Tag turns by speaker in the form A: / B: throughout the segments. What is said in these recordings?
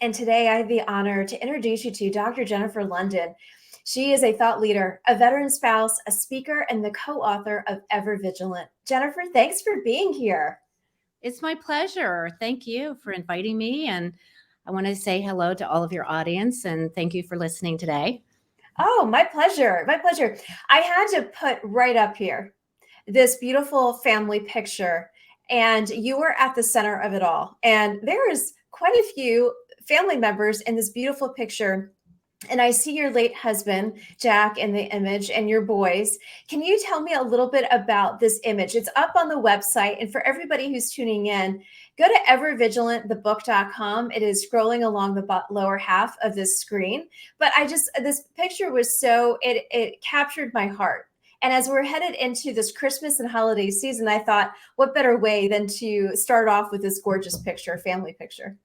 A: And today I have the honor to introduce you to Dr. Jennifer London. She is a thought leader, a veteran spouse, a speaker, and the co-author of Ever Vigilant. Jennifer, thanks for being here.
B: It's my pleasure. Thank you for inviting me. And I want to say hello to all of your audience and thank you for listening today.
A: Oh, my pleasure. My pleasure. I had to put right up here this beautiful family picture, and you were at the center of it all. And there is quite a few family members in this beautiful picture. And I see your late husband, Jack, in the image and your boys. Can you tell me a little bit about this image? It's up on the website. And for everybody who's tuning in, go to evervigilantthebook.com. It is scrolling along the lower half of this screen. But this picture was it captured my heart. And as we're headed into this Christmas and holiday season, I thought, what better way than to start off with this gorgeous picture, family picture?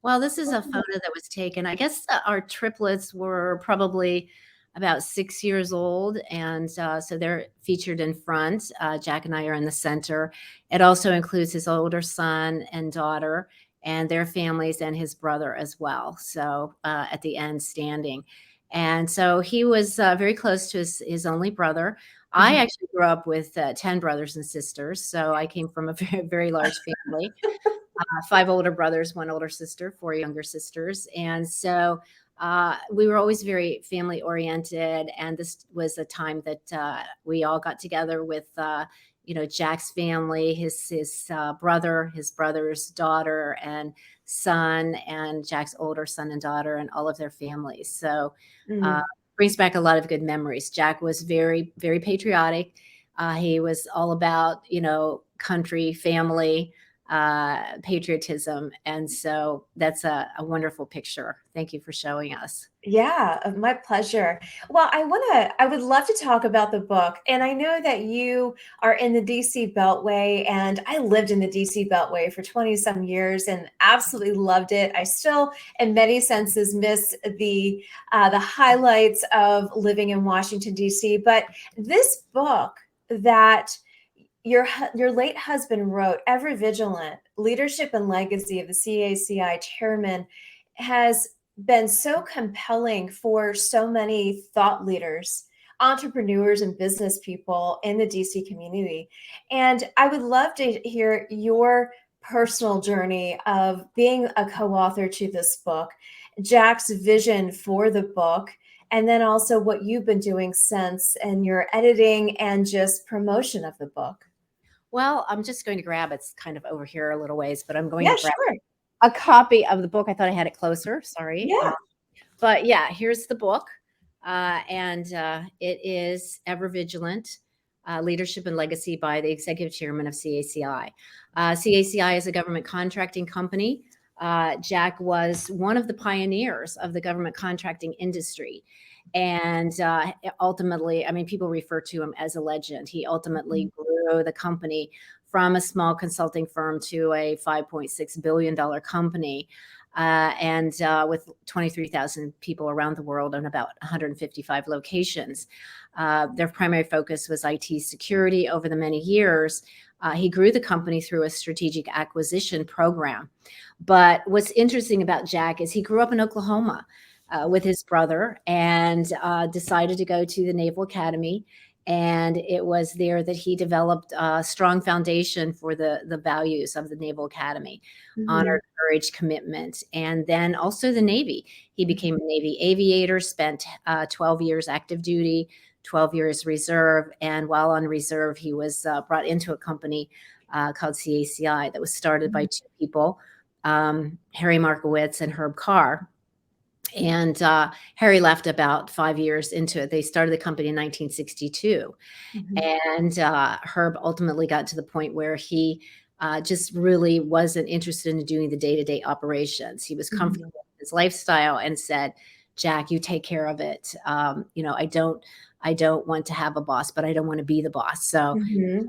B: Well, this is a photo that was taken. I guess our triplets were probably about 6 years old. And so they're featured in front. Jack and I are in the center. It also includes his older son and daughter and their families and his brother as well. So at the end standing. And so he was very close to his only brother. I actually grew up with 10 brothers and sisters. So I came from a very, very large family. 5 older brothers, 1 older sister, 4 younger sisters. And so we were always very family oriented. And this was a time that we all got together with, Jack's family, his brother, his brother's daughter and son, and Jack's older son and daughter, and all of their families. So brings back a lot of good memories. Jack was very, very patriotic. He was all about, country, family, patriotism. And so that's a wonderful picture. Thank you for showing us.
A: Yeah, my pleasure. Well, I would love to talk about the book. And I know that you are in the DC Beltway, and I lived in the DC Beltway for 20 some years and absolutely loved it. I still, in many senses, miss the highlights of living in Washington, DC. But this book that your late husband wrote, Ever Vigilant, Leadership and Legacy of the CACI Chairman, has been so compelling for so many thought leaders, entrepreneurs, and business people in the DC community. And I would love to hear your personal journey of being a co-author to this book, Jack's vision for the book, and then also what you've been doing since and your editing and just promotion of the book.
B: Well, I'm just going to grab, it's kind of over here a little ways, but I'm going
A: Yeah,
B: to grab
A: sure.
B: a copy of the book. I thought I had it closer. Sorry.
A: Yeah.
B: But yeah, here's the book. And it is Ever Vigilant, Leadership and Legacy by the Executive Chairman of CACI. CACI is a government contracting company. Jack was one of the pioneers of the government contracting industry. And ultimately, I mean, people refer to him as a legend. He ultimately grew the company from a small consulting firm to a $5.6 billion company. And with 23,000 people around the world and about 155 locations. Their primary focus was IT security over the many years. He grew the company through a strategic acquisition program. But what's interesting about Jack is he grew up in Oklahoma with his brother and decided to go to the Naval Academy. And it was there that he developed a strong foundation for the values of the Naval Academy, honor, courage, commitment, and then also the Navy. He became a Navy aviator, spent 12 years active duty, 12 years reserve. And while on reserve, he was brought into a company called CACI that was started by 2 people, Harry Markowitz and Herb Carr. And Harry left about 5 years into it. They started the company in 1962. And Herb ultimately got to the point where he just really wasn't interested in doing the day-to-day operations. He was comfortable with his lifestyle and said, Jack, you take care of it. I don't want to have a boss, but I don't want to be the boss. So Jack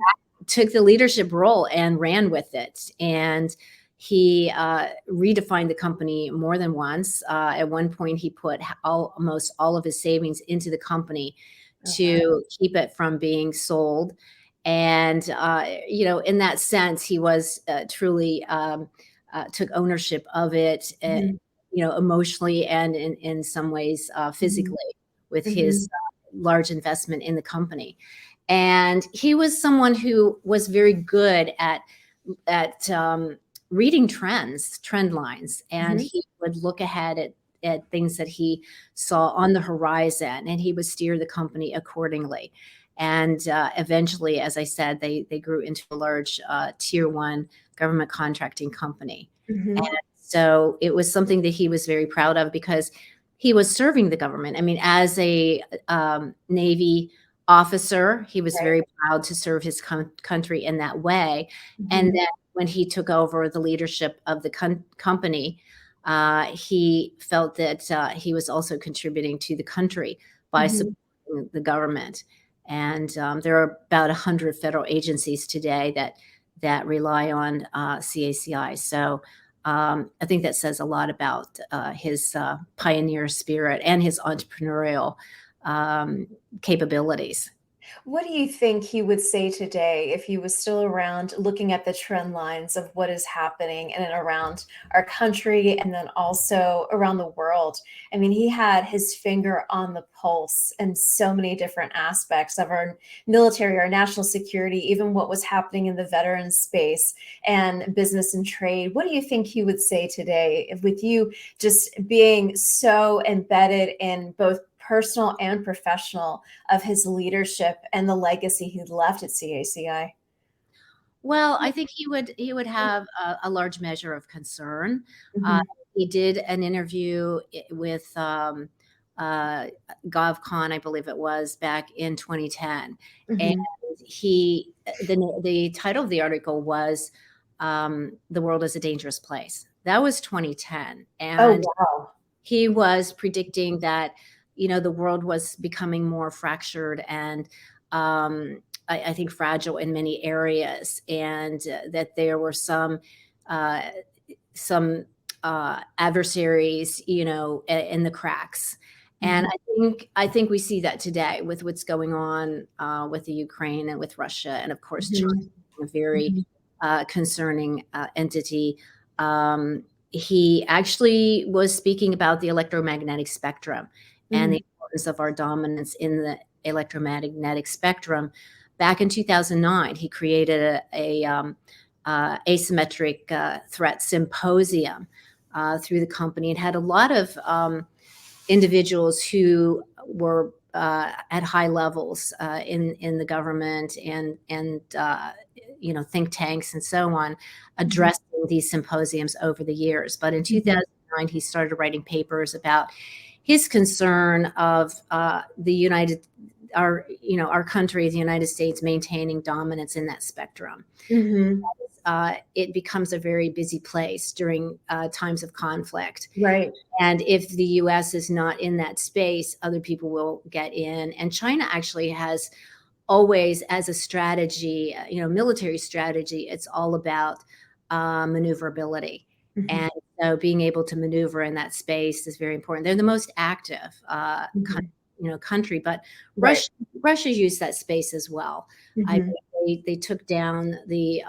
B: took the leadership role and ran with it. And he redefined the company more than once. At one point, he put almost all of his savings into the company to keep it from being sold. And, in that sense, he was truly took ownership of it. And, emotionally and in some ways
A: Mhm.
B: physically with his
A: Mhm.
B: large investment in the company. And he was someone who was very good at reading trend lines, and
A: Mhm.
B: he would look ahead at things that he saw on the horizon, and he would steer the company accordingly. And eventually, as I said, they grew into a large tier one government contracting company. And
A: Mhm.
B: so it was something that he was very proud of because he was serving the government. I mean, as a Navy officer, he was
A: Right.
B: very proud to serve his country in that way. And
A: Mhm.
B: then when he took over the leadership of the company, he felt that he was also contributing to the country by
A: Mhm.
B: supporting the government. And there are about 100 federal agencies today that rely on CACI. So I think that says a lot about his pioneer spirit and his entrepreneurial um, capabilities.
A: What do you think he would say today if he was still around looking at the trend lines of what is happening in and around our country and then also around the world? I mean, he had his finger on the pulse in so many different aspects of our military, our national security, even what was happening in the veteran space and business and trade. What do you think he would say today if with you just being so embedded in both personal and professional of his leadership and the legacy he left at CACI?
B: Well, I think he would have a large measure of concern. Uh,
A: Mhm.
B: he did an interview with uh, GovCon, I believe it was, back in 2010, and
A: Mhm.
B: the title of the article was "The World is a Dangerous Place." That was 2010,
A: Oh,
B: and
A: wow.
B: he was predicting that the world was becoming more fractured and I think fragile in many areas, and that there were uh, some adversaries in the cracks. And
A: Mhm.
B: I think we see that today with what's going on with the Ukraine and with Russia, and of course China,
A: Mhm.
B: a very
A: Mhm.
B: concerning entity. He actually was speaking about the electromagnetic spectrum and the
A: Mm.
B: importance of our dominance in the electromagnetic spectrum. Back in 2009, he created a asymmetric threat symposium through the company and had a lot of individuals who were at high levels in the government and think tanks and so on
A: Mhm.
B: addressing these symposiums over the years. But in
A: Mhm.
B: 2009, he started writing papers about his concern of the United our country, the United States, maintaining dominance in that spectrum.
A: Mhm.
B: It becomes a very busy place during times of conflict.
A: Right.
B: And if the US is not in that space, other people will get in. And China actually has always, as a strategy, military strategy, it's all about maneuverability.
A: Mhm.
B: And so being able to maneuver in that space is very important. They're the most active
A: Mhm.
B: country, but
A: Right.
B: Russia used that space as well. I
A: Mhm.
B: think they took down the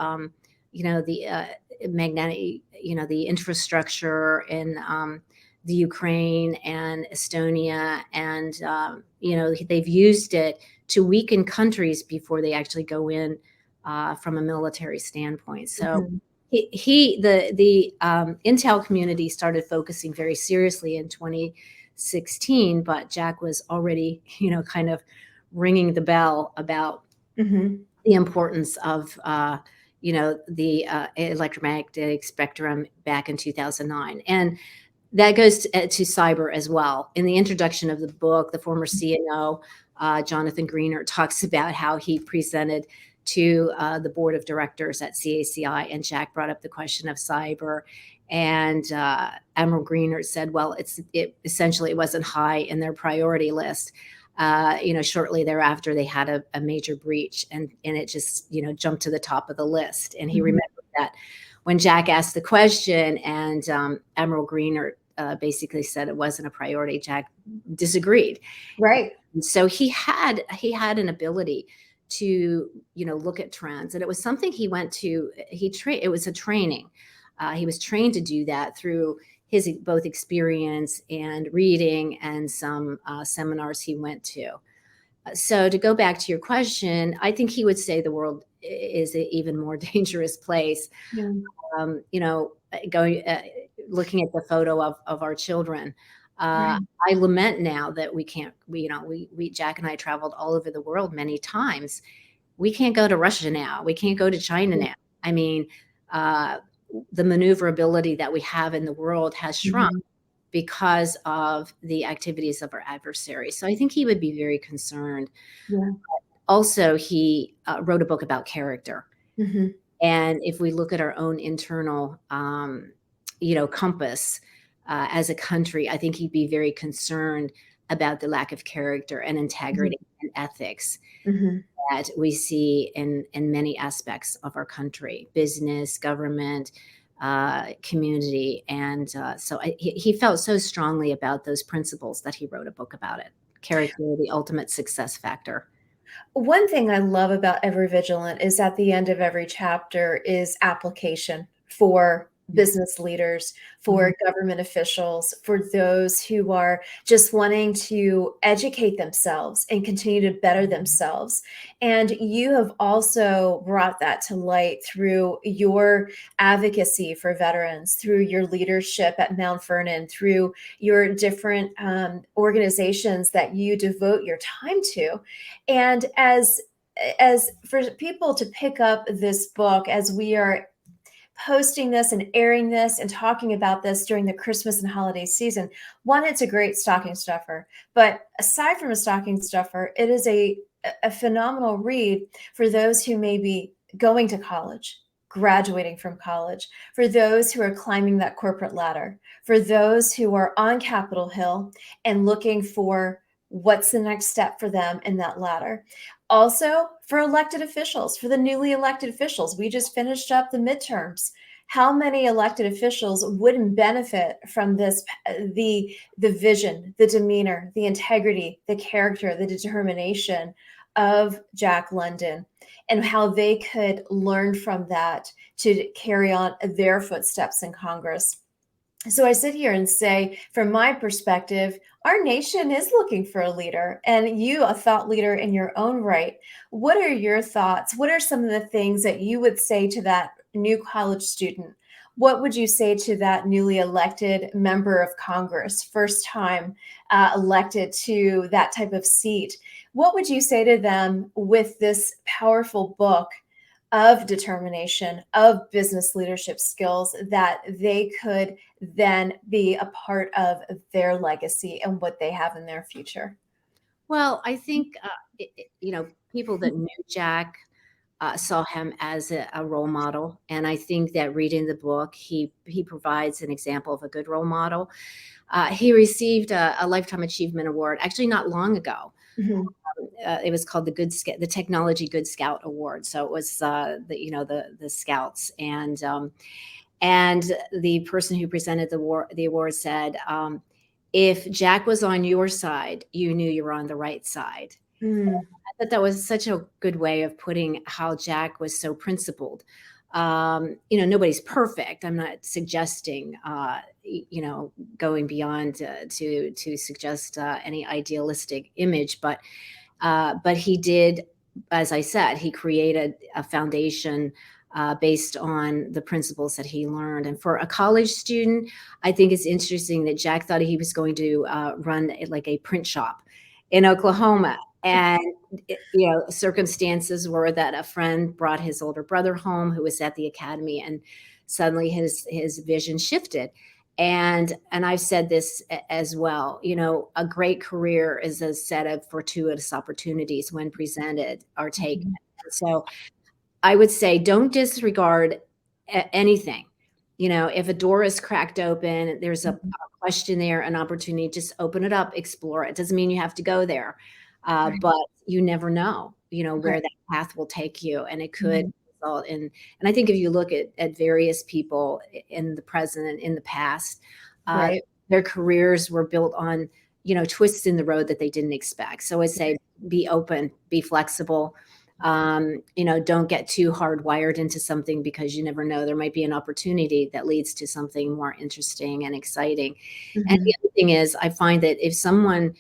B: magnetic, the infrastructure in the Ukraine and Estonia, and they've used it to weaken countries before they actually go in from a military standpoint. So
A: Mhm.
B: the Intel community started focusing very seriously in 2016, but Jack was already kind of ringing the bell about
A: Mhm.
B: the importance of the electromagnetic spectrum back in 2009. And that goes to cyber as well. In the introduction of the book, the former CNO, Jonathan Greener, talks about how he presented to the board of directors at CACI, and Jack brought up the question of cyber. And Admiral Greener said, well, it essentially it wasn't high in their priority list. Shortly thereafter, they had a major breach, and it just jumped to the top of the list. And he
A: Mhm.
B: remembered that when Jack asked the question, and Admiral Greener basically said it wasn't a priority, Jack disagreed.
A: Right.
B: And so he had an ability to look at trends, and it was something he went to. It was a training. He was trained to do that through his both experience and reading and some seminars he went to. So to go back to your question, I think he would say the world is an even more dangerous place.
A: Yeah.
B: You know, going looking at the photo of our children.
A: Right.
B: I lament now that we can't. We Jack and I traveled all over the world many times. We can't go to Russia now. We can't go to China
A: Yeah.
B: now. I mean, uh, the maneuverability that we have in the world has shrunk
A: Mhm.
B: because of the activities of our adversaries. So I think he would be very concerned.
A: Yeah.
B: Also, he wrote a book about character.
A: Mhm.
B: And if we look at our own internal, compass as a country, I think he'd be very concerned about the lack of character and
A: Mhm.
B: integrity and ethics
A: Mhm.
B: that we see in many aspects of our country, business, government, community. And he felt so strongly about those principles that he wrote a book about it. Character, the ultimate success factor.
A: One thing I love about Ever Vigilant is at the end of every chapter is application for business leaders,
B: Mhm.
A: for government officials, for those who are just wanting to educate themselves and continue to better themselves. And you have also brought that to light through your advocacy for veterans, through your leadership at Mount Vernon, through your different organizations that you devote your time to. And as for people to pick up this book as we are posting this and airing this and talking about this during the Christmas and holiday season, one, it's a great stocking stuffer. But aside from a stocking stuffer, it is a phenomenal read for those who may be going to college, graduating from college, for those who are climbing that corporate ladder, for those who are on Capitol Hill and looking for what's the next step for them in that ladder. Also, for elected officials, for the newly elected officials, we just finished up the midterms. How many elected officials wouldn't benefit from this? The vision, the demeanor, the integrity, the character, the determination of Jack London, and how they could learn from that to carry on their footsteps in Congress. So I sit here and say, from my perspective, our nation is looking for a leader, and you, a thought leader in your own right. What are your thoughts? What are some of the things that you would say to that new college student? What would you say to that newly elected member of Congress, first time elected to that type of seat? What would you say to them with this powerful book of determination, of business leadership skills that they could then be a part of their legacy and what they have in their future?
B: Well, I think, people that knew Jack saw him as a role model. And I think that reading the book, he provides an example of a good role model. He received a Lifetime Achievement Award actually not long ago.
A: Mhm.
B: It was called the Technology Good Scout Award. So it was the scouts, and the person who presented the award said, if Jack was on your side, you knew you were on the right side.
A: Mm.
B: I thought that was such a good way of putting how Jack was so principled. Nobody's perfect. I'm not suggesting, going beyond to suggest any idealistic image, but he did, as I said, he created a foundation based on the principles that he learned. And for a college student, I think it's interesting that Jack thought he was going to run like a print shop in Oklahoma. And circumstances were that a friend brought his older brother home who was at the academy, and suddenly his vision shifted. And I've said this as well. A great career is a set of fortuitous opportunities when presented are taken.
A: Mhm.
B: So I would say don't disregard anything. If a door is cracked open, there's a
A: Mhm.
B: question there, an opportunity, just open it up, explore it. Doesn't mean you have to go there,
A: Right.
B: but you never know, where
A: Right.
B: that path will take you, and it could
A: Mhm.
B: result in. And I think if you look at various people in the present and in the past, uh,
A: Right.
B: their careers were built on, twists in the road that they didn't expect. So I say, be open, be flexible, Don't get too hardwired into something, because you never know, there might be an opportunity that leads to something more interesting and exciting. And
A: Hmm.
B: the other thing is, I find that if someone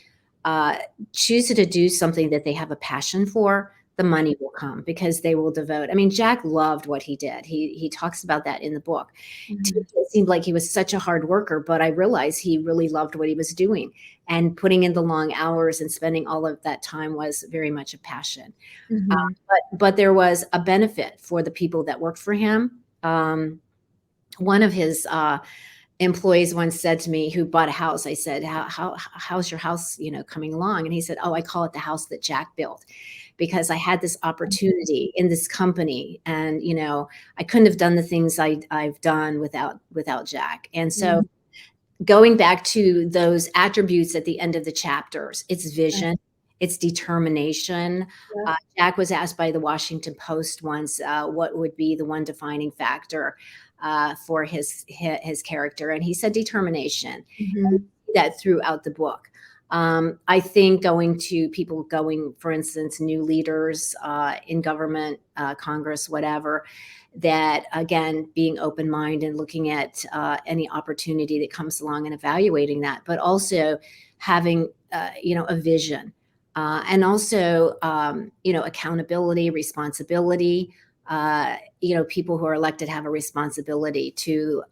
B: uh, chooses to do something that they have a passion for, the money will come, because they will devote. I mean, Jack loved what he did. He talks about that in the book. To me,
A: Hmm.
B: it seemed like he was such a hard worker, but I realized he really loved what he was doing, and putting in the long hours and spending all of that time was very much a passion. Uh,
A: Hmm.
B: but there was a benefit for the people that worked for him. One of his employees once said to me, who bought a house, I said, how's your house, coming along? And he said, oh, I call it the house that Jack built, because I had this opportunity in this company, and I couldn't have done the things I've done without Jack. And so,
A: Hmm.
B: going back to those attributes at the end of the chapters, it's
A: Right.
B: vision, it's determination.
A: Yep.
B: Jack was asked by the Washington Post once, what would be the one defining factor for his character, and he said determination. And
A: Hmm.
B: that throughout the book. I think going, for instance, new leaders in government, Congress, whatever, that again, being open minded and looking at any opportunity that comes along and evaluating that, but also having a vision, and also accountability, responsibility. People who are elected have a responsibility to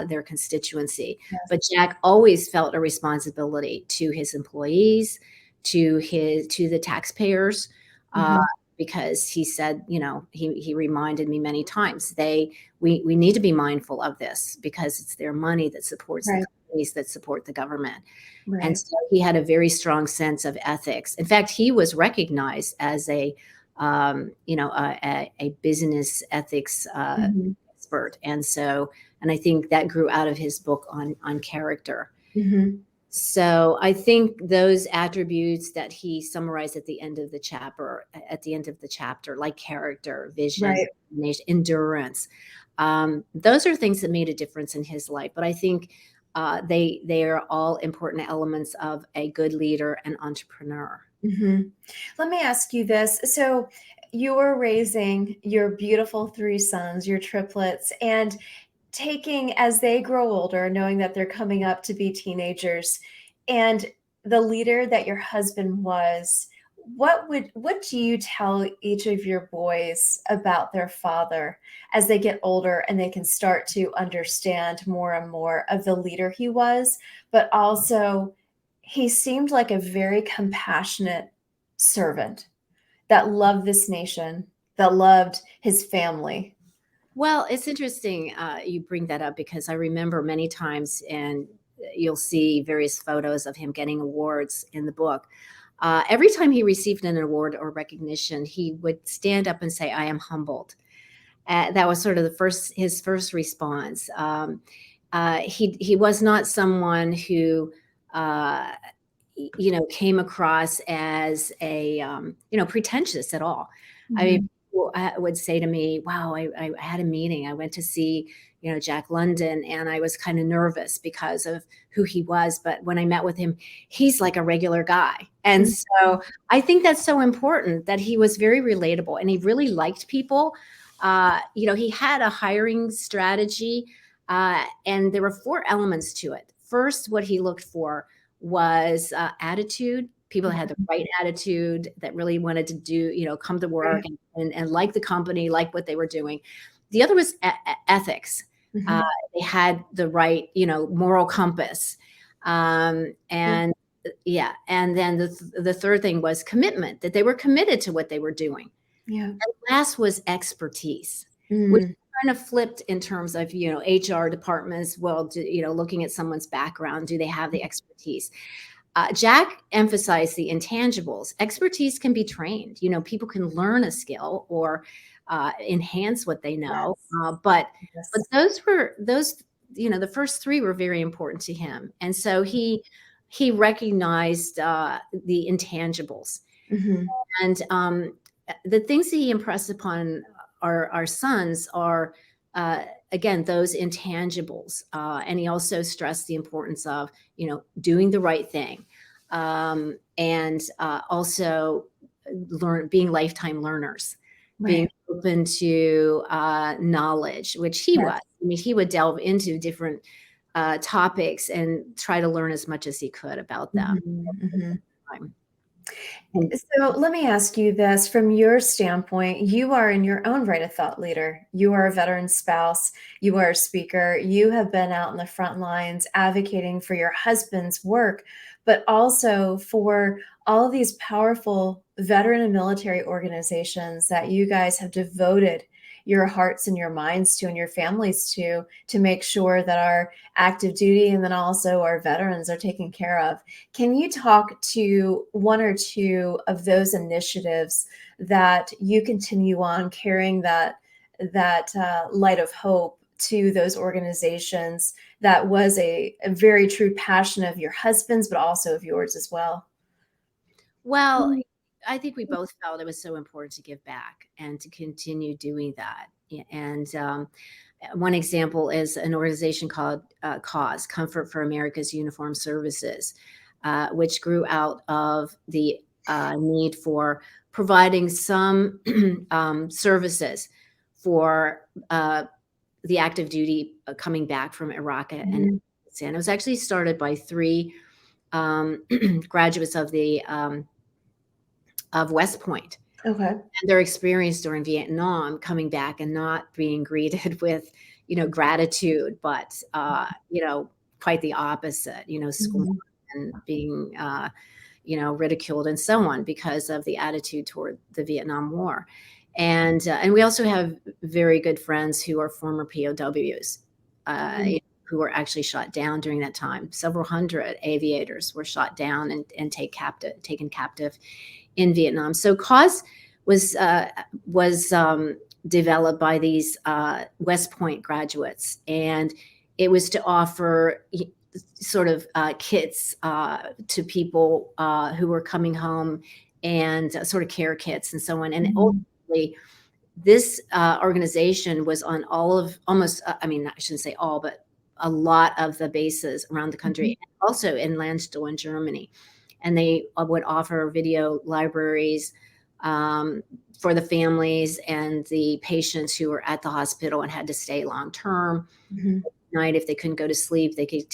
B: their constituency, but
A: Yes.
B: Jack always felt a responsibility to his employees, to the taxpayers, uh,
A: Hmm.
B: because he said, he reminded me many times, we need to be mindful of this, because it's their money that supports the
A: Right.
B: companies that support the government. And
A: Right.
B: so he had a very strong sense of ethics. In fact, he was recognized as a business ethics
A: Hmm.
B: expert. And I think that grew out of his book on character.
A: Hmm.
B: So I think those attributes that he summarized at the end of the chapter, like character, vision,
A: Right.
B: determination, endurance, those are things that made a difference in his life. But I think they are all important elements of a good leader and entrepreneur.
A: Hmm. Let me ask you this. So, you were raising your beautiful three sons, your triplets, and taking as they grow older, knowing that they're coming up to be teenagers, and the leader that your husband was, what do you tell each of your boys about their father as they get older and they can start to understand more and more of the leader he was, but also he seemed like a very compassionate servant that loved this nation, that loved his family.
B: Well, it's interesting you bring that up, because I remember many times, and you'll see various photos of him getting awards in the book. Every time he received an award or recognition, he would stand up and say, "I am humbled." That was sort of his first response. He was not someone who, uh, came across as pretentious at all. I mean,
A: Mhm.
B: people would say to me, "Wow, I had a meeting. I went to see, Jack London, and I was kind of nervous because of who he was. But when I met with him, he's like a regular guy." And
A: Mhm.
B: so I think that's so important, that he was very relatable and he really liked people. He had a hiring strategy, and there were four elements to it. First, what he looked for was attitude. People that had the right attitude, that really wanted to come to work
A: Right.
B: and like the company, like what they were doing. The other was ethics. Uh,
A: Mhm.
B: they had the right, moral compass.
A: Yeah.
B: And yeah, and then the third thing was commitment, that they were committed to what they were doing.
A: Yeah.
B: And last was expertise, which
A: Mm.
B: kind of flipped in terms of, HR departments. Well, looking at someone's background, do they have the expertise? Jack emphasized the intangibles. Expertise can be trained. People can learn a skill or enhance what they know.
A: Yes.
B: But
A: Yes.
B: those, the first three were very important to him, and so he recognized the intangibles.
A: Mhm.
B: And the things that he impressed upon our sons are, again, those intangibles. And he also stressed the importance of, doing the right thing, and also being lifetime learners. being
A: Right.
B: open to knowledge, which he was.
A: Yes.
B: I mean, he would delve into different topics and try to learn as much as he could about them.
A: Mhm, mhm.
B: And
A: So let me ask you this from your standpoint. You are in your own right a thought leader. You are a veteran spouse. You are a speaker. You have been out in the front lines advocating for your husband's work, but also for all of these powerful veteran and military organizations that you guys have devoted your hearts and your minds to and your families to make sure that our active duty and then also our veterans are taken care of. Can you talk to one or two of those initiatives that you continue on carrying that light of hope to those organizations that was a very true passion of your husband's, but also of yours as well?
B: well, I think we both felt it was so important to give back and to continue doing that. And one example is an organization called CAUSE, Comfort for America's Uniformed Services, which grew out of the need for providing some services for the active duty coming back from Iraq and
A: Mhm.
B: Afghanistan. It was actually started by three graduates of West Point
A: Okay.
B: and their experience during Vietnam, coming back and not being greeted with, gratitude, but quite the opposite. Scorn
A: Mhm.
B: and being ridiculed and so on because of the attitude toward the Vietnam War. And we also have very good friends who are former POWs,
A: Mhm.
B: who were actually shot down during that time. Several hundred aviators were shot down and taken captive in Vietnam. So cause was developed by these West Point graduates, and it was to offer sort of kits to people who were coming home, and sort of care kits and so on. And
A: Mhm.
B: ultimately, this organization was on all of almost, I mean, I shouldn't say all, but a lot of the bases around the country,
A: Mhm.
B: and also in Landstuhl in Germany. And they would offer video libraries um, for the families and the patients who were at the hospital and had to stay long term.
A: Mhm.
B: Night, if they couldn't go to sleep, they could,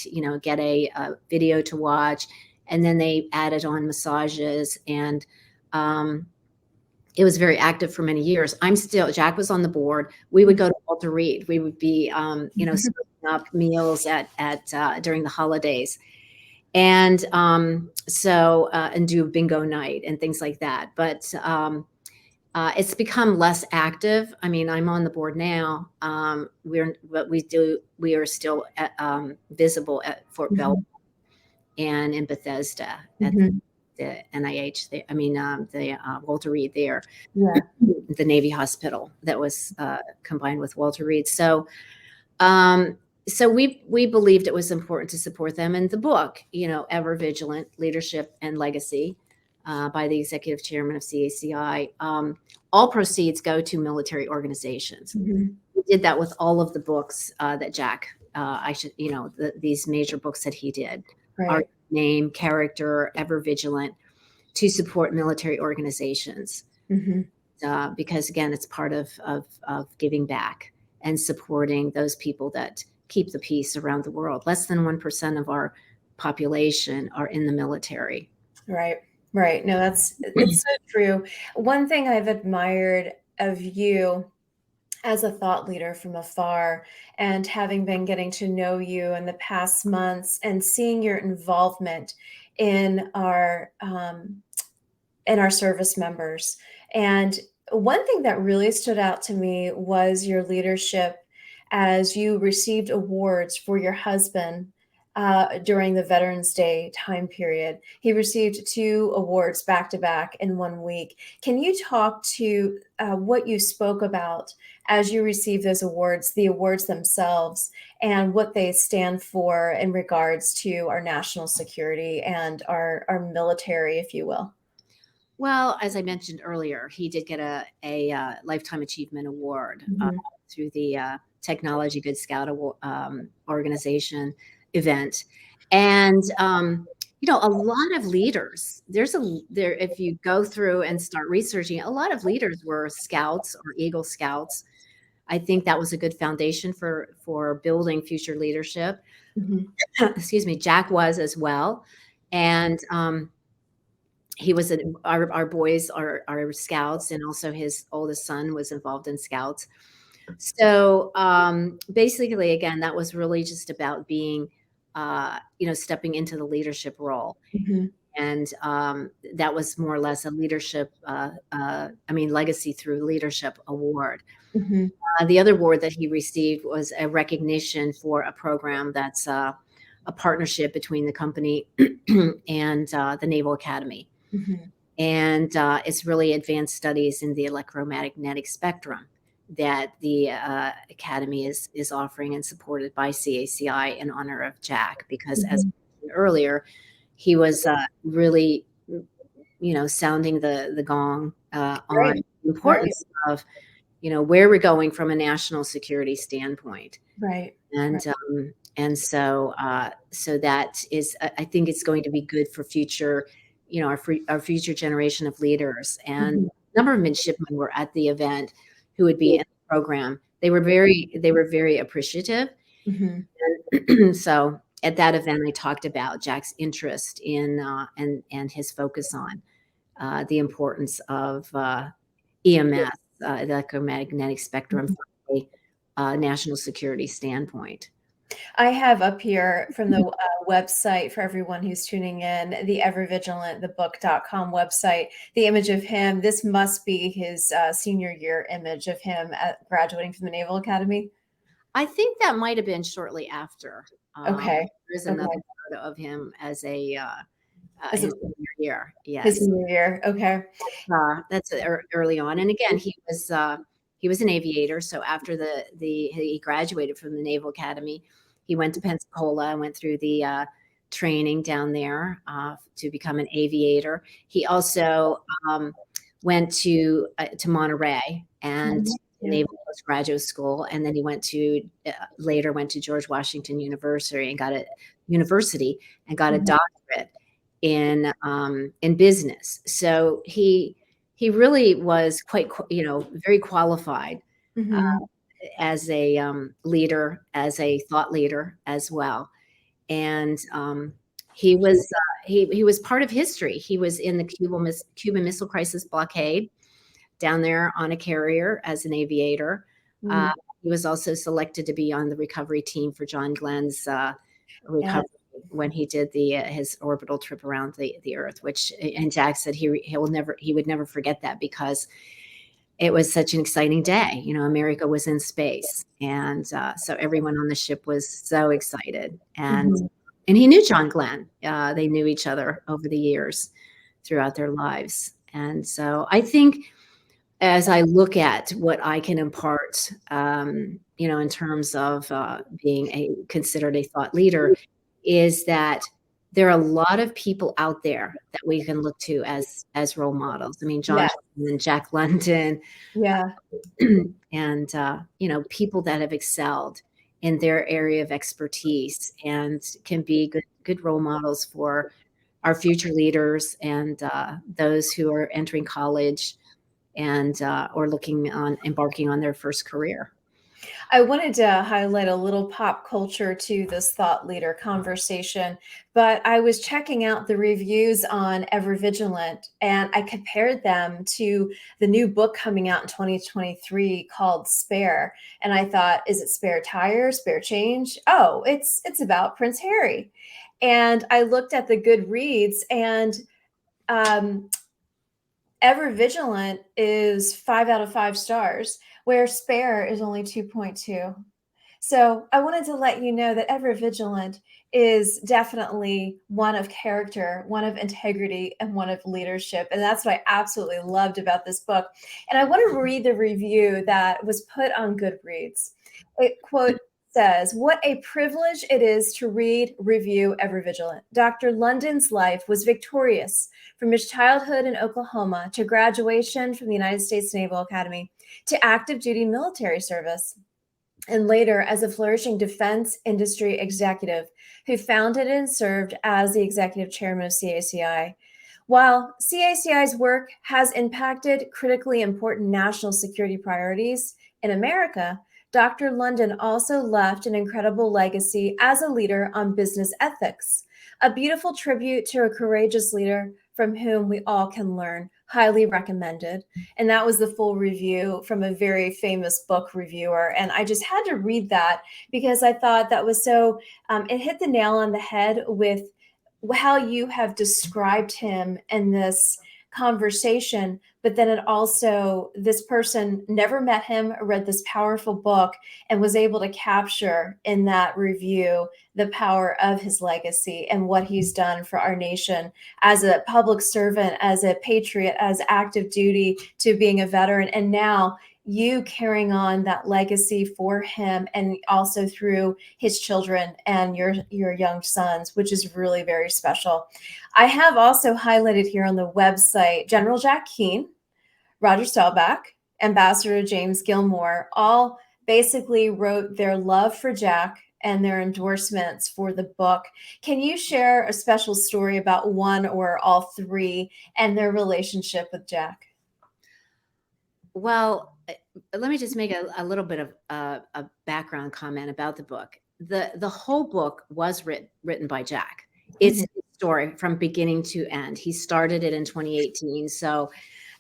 B: get a video to watch. And then they added on massages, and um, it was very active for many years. Jack was on the board. We would go to Walter Reed. We would be,
A: Mhm.
B: serving up meals at during the holidays, and and do bingo night and things like that. But it's become less active. I mean, I'm on the board now. We are still visible at Fort Belvoir
A: Mhm.
B: and in Bethesda at
A: Mhm.
B: the NIH. The Walter Reed there,
A: Yeah.
B: the Navy hospital that was combined with Walter Reed. Um, so we believed it was important to support them. And the book, Ever Vigilant, Leadership and Legacy, by the executive chairman of CACI, all proceeds go to military organizations.
A: Mhm.
B: We did that with all of the books that Jack, these major books that he did, Our
A: Right.
B: Name, Character, Ever Vigilant, to support military organizations.
A: Mhm.
B: Because again, it's part of giving back and supporting those people that keep the peace around the world. Less than 1% of our population are in the military.
A: Right. Right. No, it's so true. One thing I've admired of you as a thought leader from afar and having been getting to know you in the past months and seeing your involvement in our service members. And one thing that really stood out to me was your leadership as you received awards for your husband during the Veterans Day time period. He received two awards back to back in 1 week. Can you talk to what you spoke about as you received those awards, the awards themselves, and what they stand for in regards to our national security and our military, if you will?
B: Well, as I mentioned earlier, he did get a Lifetime Achievement Award
A: Mhm.
B: through the Technology Good Scout organization event. And, a lot of leaders, if you go through and start researching, a lot of leaders were scouts or Eagle Scouts. I think that was a good foundation for building future leadership.
A: Mhm.
B: Excuse me, Jack was as well. And he was our boys are scouts, and also his oldest son was involved in scouts. So basically, again, that was really just about being, stepping into the leadership role.
A: Mhm.
B: And that was more or less a leadership, legacy through leadership award.
A: Mhm.
B: The other award that he received was a recognition for a program that's a partnership between the company and the Naval Academy.
A: Mhm.
B: And it's really advanced studies in the electromagnetic spectrum that the Academy is offering, and supported by CACI in honor of Jack, because as
A: Mhm.
B: I mentioned earlier, he was really, sounding the gong on
A: Right.
B: the
A: Right.
B: importance of, where we're going from a national security standpoint.
A: Right. Right.
B: And so that is, I think it's going to be good for future, our future generation of leaders. And
A: Mhm.
B: a number of midshipmen were at the event who would be in the program. They were very appreciative.
A: Mhm.
B: So at that event, I talked about Jack's interest in and his focus on the importance of EMS, the electromagnetic spectrum,
A: Mhm.
B: from a national security standpoint.
A: I have up here from the website for everyone who's tuning in, the Ever Vigilant the Book.com website, the image of him. This must be his senior year image of him graduating from the Naval Academy.
B: I think that might have been shortly after.
A: Okay.
B: There's another
A: Okay.
B: photo of him as
A: As a,
B: his senior year.
A: his
B: Yes,
A: senior year. Okay.
B: that's early on. And again, he was an aviator. So after he graduated from the Naval Academy, he went to Pensacola and went through the training down there to become an aviator. He also went to Monterey and
A: Mhm.
B: the
A: Yeah.
B: Naval Postgraduate School, and then he later went to George Washington University and got a
A: Mhm.
B: doctorate in business. So he really was quite very qualified uh,
A: Mhm.
B: as a leader, as a thought leader as well. And he was part of history. He was in the Cuban Missile Crisis blockade down there on a carrier as an aviator. Uh,
A: Mm.
B: he was also selected to be on the recovery team for John Glenn's
A: Yeah.
B: recovery when he did his orbital trip around the Earth. Which, and Jack said he would never forget that, because it was such an exciting day. America was in space, and so everyone on the ship was so excited. And
A: Mhm.
B: and he knew John Glenn. They knew each other over the years throughout their lives. And so I think, as I look at what I can impart, in terms of being considered a thought leader, is that there are a lot of people out there that we can look to as role models. I mean, John
A: Yes.
B: and Jack London,
A: Yeah.
B: and people that have excelled in their area of expertise and can be good role models for our future leaders, and those who are entering college and or embarking on their first career.
A: I wanted to highlight a little pop culture to this thought leader conversation, but I was checking out the reviews on Ever Vigilant, and I compared them to the new book coming out in 2023 called Spare. And I thought, is it spare tire, spare change? Oh, it's about Prince Harry. And I looked at the Goodreads, and um, Ever Vigilant is 5 out of 5 stars, where Spare is only 2.2. So I wanted to let you know that Ever Vigilant is definitely one of character, one of integrity, and one of leadership. And that's what I absolutely loved about this book. And I want to read the review that was put on Goodreads. It quote says, "What a privilege it is to read, review Ever Vigilant. Dr. London's life was victorious from his childhood in Oklahoma to graduation from the United States Naval Academy to active duty military service. and later as a flourishing defense industry executive who founded and served as the executive chairman of CACI. While CACI's work has impacted critically important national security priorities in America, Dr. London also left an incredible legacy as a leader on business ethics, a beautiful tribute to a courageous leader from whom we all can learn. Highly recommended. And that was the full review from a very famous book reviewer. And I just had to read that because I thought that was so, it hit the nail on the head with how you have described him in this conversation, but then it also, this person never met him, read this powerful book, and was able to capture in that review the power of his legacy and what he's done for our nation as a public servant, as a patriot, as active duty to being a veteran. And now you carrying on that legacy for him and also through his children and your young sons, which is really very special. I have also highlighted here on the website General Jack Keane, Roger Staubach, Ambassador James Gilmore, all basically wrote their love for Jack and their endorsements for the book. Can you share a special story about one or all three and their relationship with Jack?
B: Well, let me just make a little bit of a background comment about the book. The whole book was written by Jack. It's his story from beginning to end. He started it in 2018, so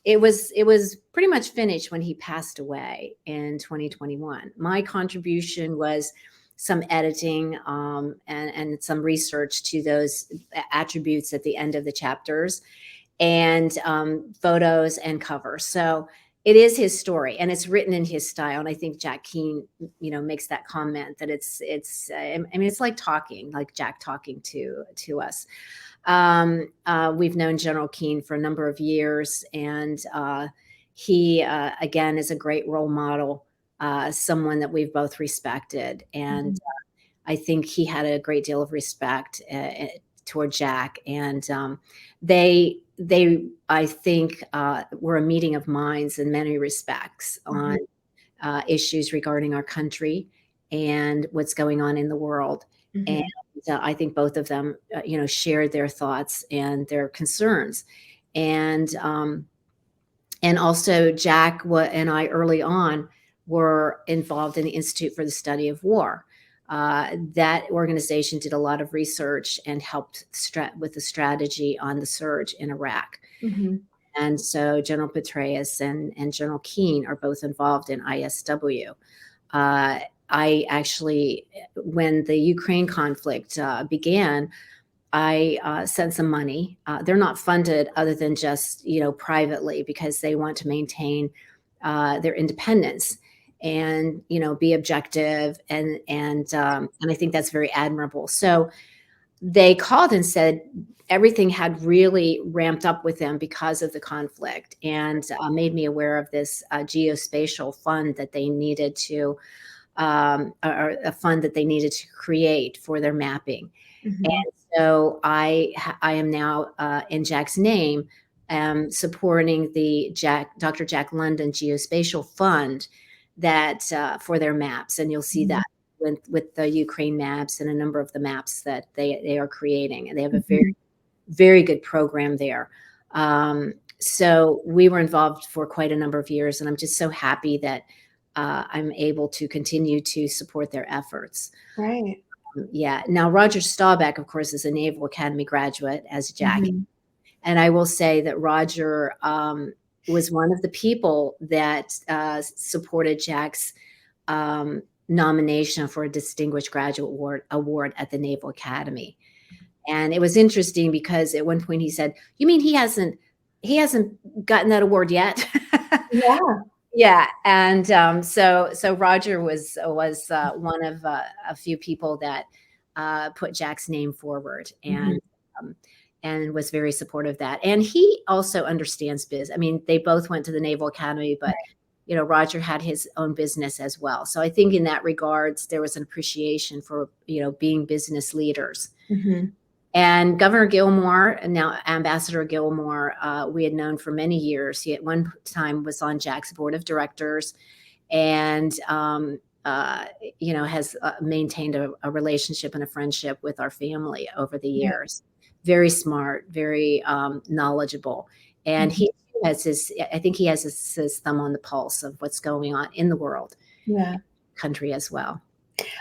B: it was pretty much finished when he passed away in 2021. My contribution was some editing and some research to those attributes at the end of the chapters, and photos and covers. So it is his story, and it's written in his style. And I think Jack Keane, makes that comment that it's. I mean, it's like talking, like Jack talking to us. We've known General Keane for a number of years, and he again is a great role model, someone that we've both respected, and I think he had a great deal of respect toward Jack, and they I think were a meeting of minds in many respects on issues regarding our country and what's going on in the world. And I think both of them, shared their thoughts and their concerns. And also Jack and I early on were involved in the Institute for the Study of War. That organization did a lot of research and helped with the strategy on the surge in Iraq. And so General Petraeus and General Keane are both involved in ISW. I actually, when the Ukraine conflict began, I sent some money. They're not funded other than just, privately, because they want to maintain their independence and, be objective. And I think that's very admirable. So they called and said everything had really ramped up with them because of the conflict, and made me aware of this geospatial fund that they needed to, or a fund that they needed to create for their mapping. And so I am now, in Jack's name, supporting the Dr. Jack London Geospatial Fund that for their maps, and you'll see that with the Ukraine maps and a number of the maps that they are creating, and they have a very, very good program there. So we were involved for quite a number of years, and I'm just so happy that I'm able to continue to support their efforts.
A: Right.
B: Yeah. Now, Roger Staubach, of course, is a Naval Academy graduate, as Jack. And I will say that Roger was one of the people that supported Jack's nomination for a Distinguished Graduate Award at the Naval Academy. And it was interesting because at one point he said, "You mean he hasn't gotten that award yet?"
A: Yeah.
B: Yeah, and so Roger was one of a few people that put Jack's name forward, and was very supportive of that. And he also understands biz. I mean, they both went to the Naval Academy, but Roger had his own business as well. So I think in that regards, there was an appreciation for being business leaders. And Governor Gilmore, now Ambassador Gilmore, we had known for many years. He at one time was on Jack's board of directors, and has maintained a relationship and a friendship with our family over the
A: Yeah.
B: years. Very smart, very knowledgeable, and
A: Mhm.
B: he has his. I think he has his thumb on the pulse of what's going on in the world,
A: Yeah.
B: country as well.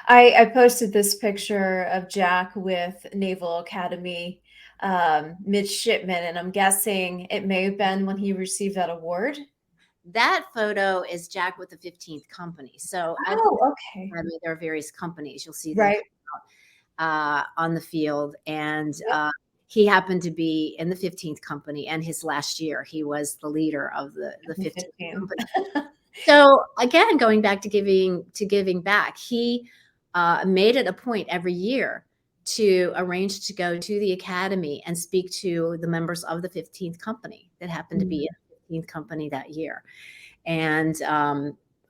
A: I posted this picture of Jack with Naval Academy midshipman, and I'm guessing it may have been when he received that award.
B: That photo is Jack with the 15th Company. So at the
A: Oh, okay.
B: Academy, there are various companies. You'll see them
A: Right.
B: on the field, and
A: Yep.
B: he happened to be in the 15th Company. And his last year, he was the leader of the
A: The
B: 15th
A: 15.
B: Company. So again, going back to giving back, he made it a point every year to arrange to go to the academy and speak to the members of the 15th Company that happened to be in the 15th Company that year. And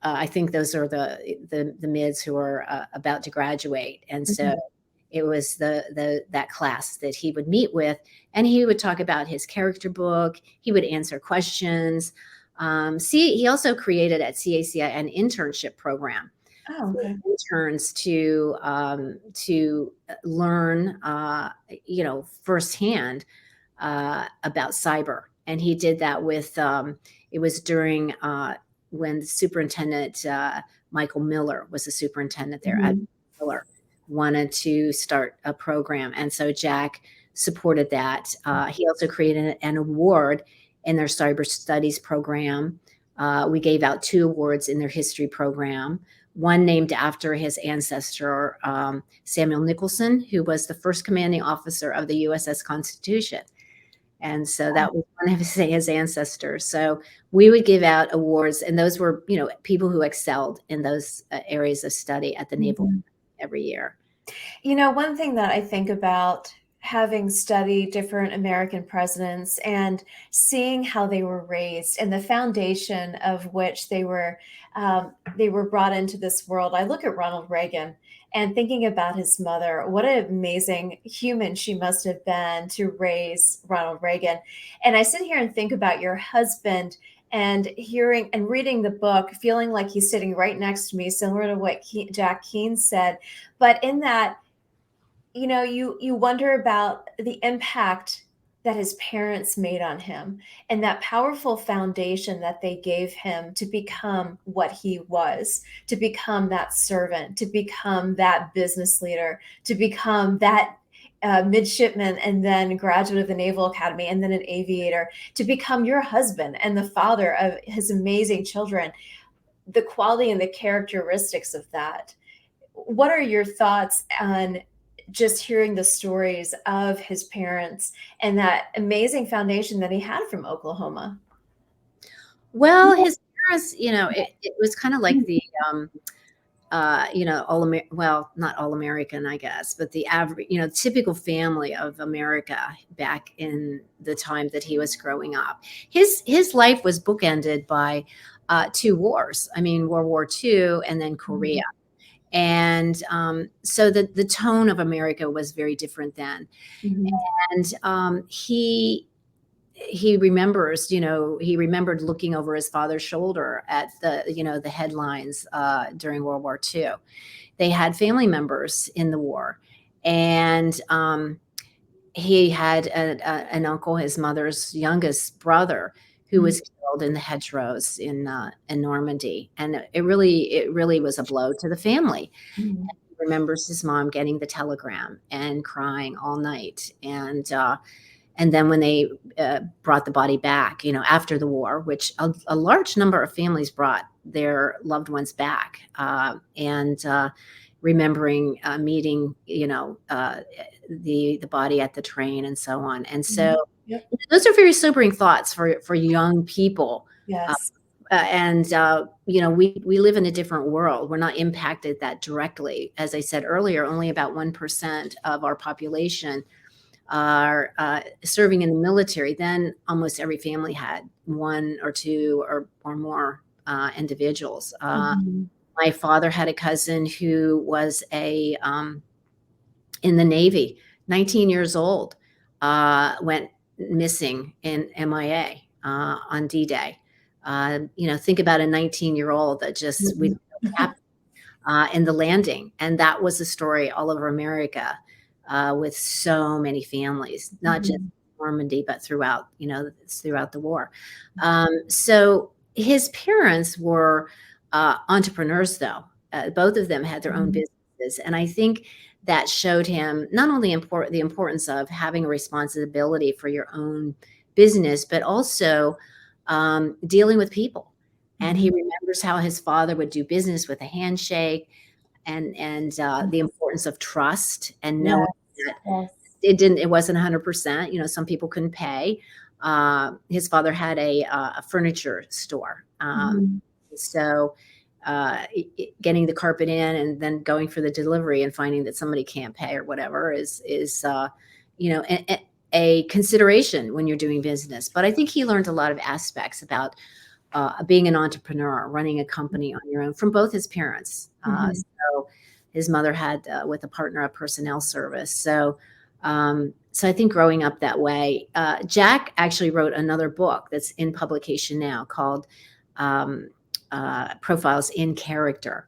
B: I think those are the mids who are about to graduate, and so
A: Mhm.
B: it was that class that he would meet with, and he would talk about his character book. He would answer questions. He also created at CACI an internship program
A: Oh,
B: for
A: okay.
B: interns to learn, firsthand about cyber. And he did that with, it was during when Superintendent Michael Miller was the superintendent there. At
A: Mhm.
B: Miller wanted to start a program. And so Jack supported that. He also created an award in their cyber studies program. We gave out 2 awards in their history program, one named after his ancestor, Samuel Nicholson, who was the first commanding officer of the USS Constitution. And so that was one of his ancestors. So we would give out awards, and those were, people who excelled in those areas of study at the Naval
A: Mhm.
B: every year.
A: One thing that I think about having studied different American presidents and seeing how they were raised and the foundation of which they were brought into this world. I look at Ronald Reagan and thinking about his mother, what an amazing human she must have been to raise Ronald Reagan. And I sit here and think about your husband and hearing and reading the book, feeling like he's sitting right next to me, similar to what Jack Keane said. But in that, you wonder about the impact that his parents made on him and that powerful foundation that they gave him to become what he was, to become that servant, to become that business leader, to become that midshipman and then graduate of the Naval Academy and then an aviator, to become your husband and the father of his amazing children. The quality and the characteristics of that, what are your thoughts on just hearing the stories of his parents and that amazing foundation that he had from Oklahoma?
B: Well, his parents, it was kind of like the, well, not all American, I guess, but the average, typical family of America back in the time that he was growing up. His life was bookended by 2 wars. I mean, World War II and then Korea.
A: Mhm.
B: And so the tone of America was very different then.
A: Mhm.
B: And he remembers, he remembered looking over his father's shoulder at the headlines during World War II. They had family members in the war, and he had an uncle, his mother's youngest brother, who
A: Mhm.
B: was killed in the hedgerows in Normandy, and it really was a blow to the family.
A: Mhm.
B: He remembers his mom getting the telegram and crying all night, and then when they brought the body back, after the war, which a large number of families brought their loved ones back, and remembering meeting, the body at the train and so on. And so
A: Mhm. Yep.
B: those are very sobering thoughts for young people. Uh,
A: Yes.
B: and we live in a different world. We're not impacted that directly. As I said earlier, only about 1% of our population are serving in the military. Then almost every family had 1 or 2 or more individuals.
A: Mhm.
B: My father had a cousin who was in the Navy, 19 years old, went missing in MIA on D-Day. Think about a 19-year-old that just, we
A: Mhm.
B: don't know what happened. in the landing. And that was a story all over America, with so many families, not just
A: Mhm.
B: Normandy, but throughout, throughout the war. So his parents were entrepreneurs, though. Both of them had their own
A: Mhm.
B: businesses. And I think that showed him not only the importance of having a responsibility for your own business, but also dealing with people. And he
A: Mhm.
B: remembers how his father would do business with a handshake, and the importance of trust and knowing
A: Yes,
B: that
A: yes.
B: it wasn't 100%. Some people couldn't pay. His father had a furniture store.
A: Mhm.
B: So getting the carpet in and then going for the delivery and finding that somebody can't pay or whatever is a consideration when you're doing business. But I think he learned a lot of aspects about being an entrepreneur, running a company on your own, from both his parents.
A: Mhm.
B: So his mother had, with a partner, a personnel service. So I think growing up that way, Jack actually wrote another book that's in publication now called um, Profiles in Character.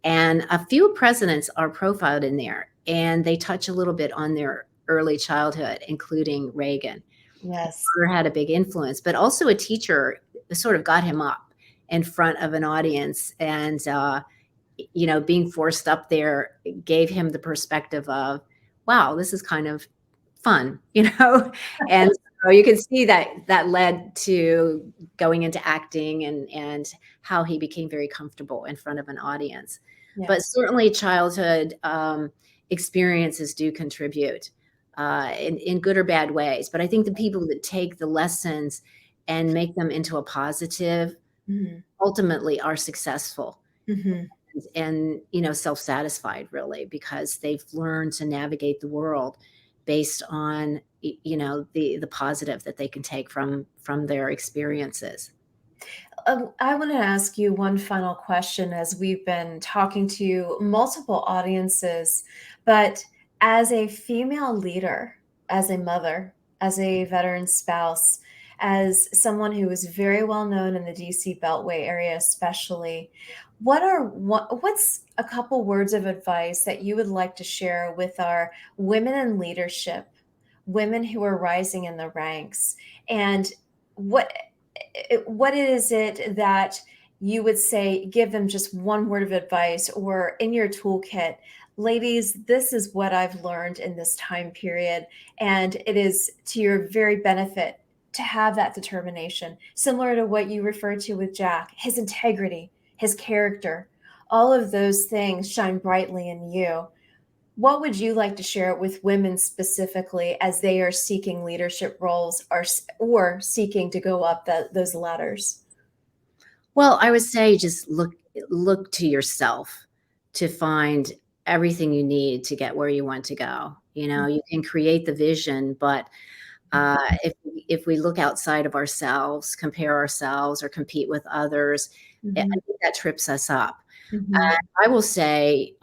B: And a few presidents are profiled in there, and they touch a little bit on their early childhood, including Reagan.
A: Yes.
B: Had a big influence, but also a teacher sort of got him up in front of an audience, and being forced up there gave him the perspective of, wow, this is kind of fun, and so you can see that that led to going into acting, and how he became very comfortable in front of an audience. But
A: Yes.
B: certainly childhood experiences do contribute in good or bad ways. But I think the people that take the lessons and make them into a positive
A: Mhm.
B: ultimately are successful,
A: Mhm.
B: and self-satisfied, really, because they've learned to navigate the world based on the positive that they can take from their experiences.
A: I want to ask you one final question as we've been talking to multiple audiences, but as a female leader, as a mother, as a veteran spouse, as someone who is very well known in the DC Beltway area, especially, what's a couple words of advice that you would like to share with our women in leadership, women who are rising in the ranks, and what what is it that you would say, give them just one word of advice or in your toolkit? Ladies, this is what I've learned in this time period, and it is to your very benefit to have that determination, similar to what you referred to with Jack, his integrity, his character, all of those things shine brightly in you. What would you like to share with women specifically as they are seeking leadership roles, or seeking to go up those ladders?
B: Well, I would say just look to yourself to find everything you need to get where you want to go. You can create the vision, but if we look outside of ourselves, compare ourselves, or compete with others, I
A: Mhm,
B: think that trips us up.
A: mhm,
B: And I will say,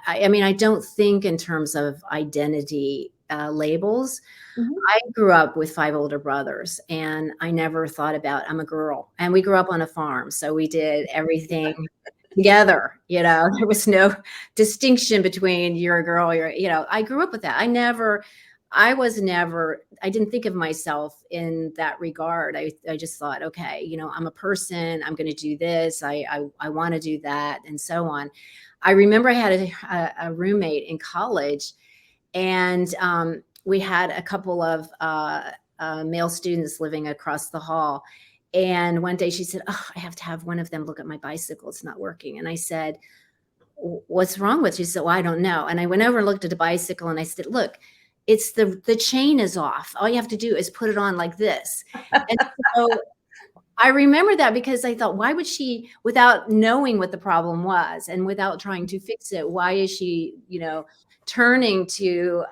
B: I mean, I don't think in terms of identity labels.
A: mhm.
B: I grew up with 5 older brothers, and I never thought about, I'm a girl, and we grew up on a farm, so we did everything together. There was no distinction between, you're a girl, I grew up with that. I didn't think of myself in that regard. I just thought, okay, I'm a person, I'm going to do this, I want to do that, and so on. I remember I had a roommate in college, and we had a couple of male students living across the hall. And one day she said, "Oh, I have to have one of them look at my bicycle. It's not working." And I said, "What's wrong with you?" She said, "Well, I don't know." And I went over and looked at the bicycle, and I said, "Look, it's the chain is off. All you have to do is put it on like this." And so I remember that, because I thought, why would she, without knowing what the problem was and without trying to fix it, why is she, turning to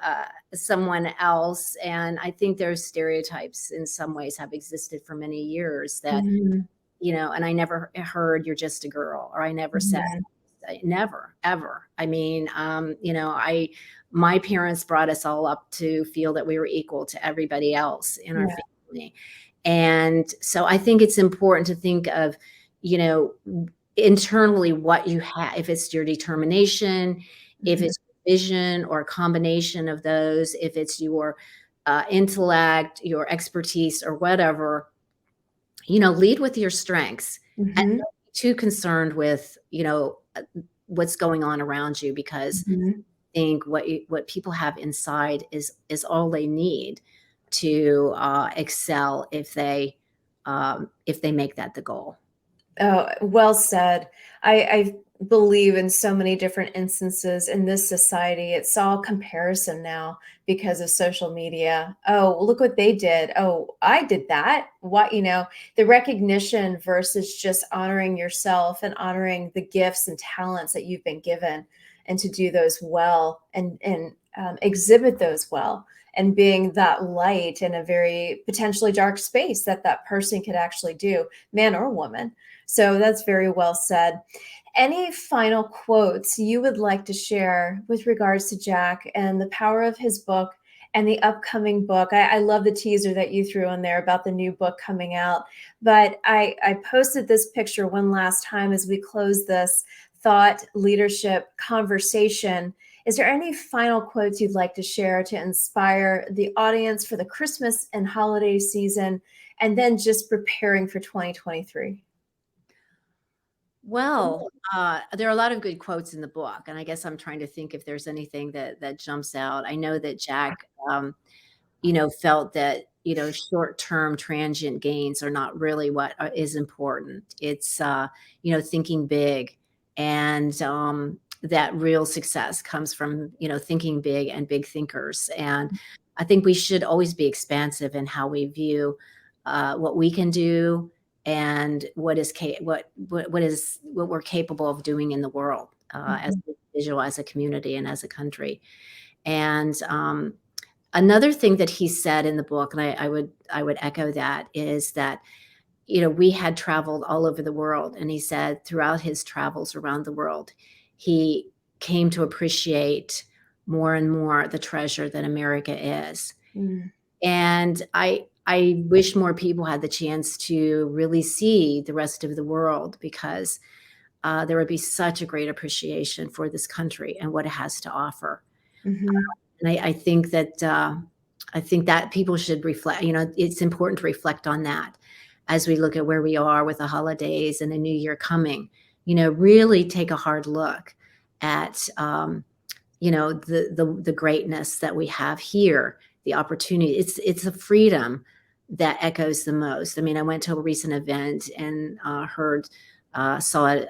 B: someone else? And I think those stereotypes in some ways have existed for many years, that,
A: Mhm,
B: and I never heard, you're just a girl, or I never said,
A: mhm.
B: never, ever. I mean, my parents brought us all up to feel that we were equal to everybody else in our
A: Yeah.
B: family. And so I think it's important to think of, you know, internally what you have, if it's your determination, if
A: Mhm.
B: it's vision or a combination of those, if it's your intellect, your expertise, or whatever, lead with your strengths and
A: Mhm.
B: don't be too concerned with, what's going on around you, because
A: Mhm.
B: I think what people have inside is all they need to excel if they make that the goal.
A: Oh, well said. I believe in so many different instances in this society, it's all comparison now because of social media. Oh, look what they did. Oh, I did that. What, the recognition versus just honoring yourself and honoring the gifts and talents that you've been given, and to do those well and exhibit those well, and being that light in a very potentially dark space that that person could actually do, man or woman. So that's very well said. Any final quotes you would like to share with regards to Jack and the power of his book and the upcoming book? I love the teaser that you threw in there about the new book coming out. But I posted this picture one last time as we close this thought leadership conversation. Is there any final quotes you'd like to share to inspire the audience for the Christmas and holiday season, and then just preparing for 2023?
B: Well, there are a lot of good quotes in the book, and I guess I'm trying to think if there's anything that jumps out. I know that Jack, felt that, short-term transient gains are not really what is important. It's, thinking big, and that real success comes from, thinking big and big thinkers. And I think we should always be expansive in how we view what we can do and what we're capable of doing in the world, as
A: Mhm.
B: an individual, as a community, and as a country. And another thing that he said in the book, and I would echo that, is that, we had traveled all over the world, and he said throughout his travels around the world, he came to appreciate more and more the treasure that America is.
A: Mm.
B: And I wish more people had the chance to really see the rest of the world, because there would be such a great appreciation for this country and what it has to offer.
A: Mhm.
B: And I think that people should reflect. It's important to reflect on that as we look at where we are with the holidays and the new year coming. Really take a hard look at the greatness that we have here, the opportunity. It's a freedom that echoes the most. I mean, I went to a recent event and heard saw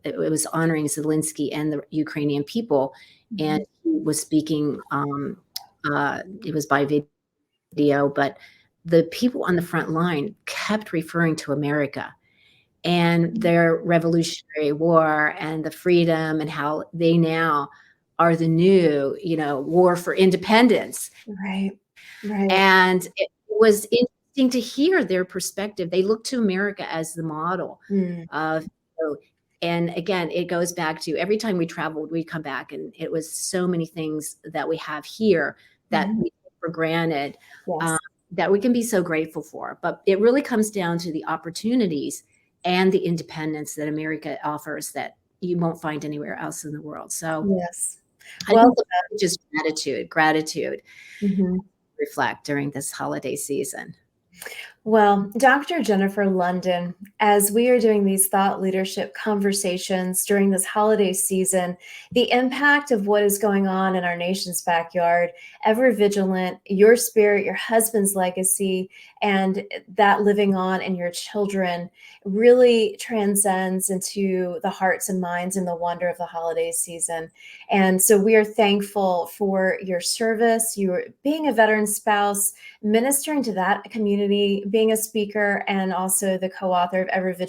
B: it was honoring Zelensky and the Ukrainian people, and
A: Mhm.
B: he was speaking. It was by video, but the people on the front line kept referring to America and their Revolutionary War and the freedom, and how they now are the new, war for independence.
A: Right. Right.
B: And it was interesting to hear their perspective. They look to America as the model
A: Mm.
B: of, and again, it goes back to every time we traveled, we'd come back, and it was so many things that we have here that
A: Mhm.
B: we take for granted, um,
A: Yes.
B: that we can be so grateful for. But it really comes down to the opportunities and the independence that America offers that you won't find anywhere else in the world. So
A: Yes.
B: I
A: Well
B: think the just gratitude
A: mhm.
B: reflect during this holiday season.
A: Well, Dr. Jennifer London, as we are doing these thought leadership conversations during this holiday season, the impact of what is going on in our nation's backyard, Ever Vigilant, your spirit, your husband's legacy, and that living on in your children really transcends into the hearts and minds and the wonder of the holiday season. And so we are thankful for your service, you being a veteran spouse, ministering to that community, being a speaker, and also the co-author of Ever Vigilant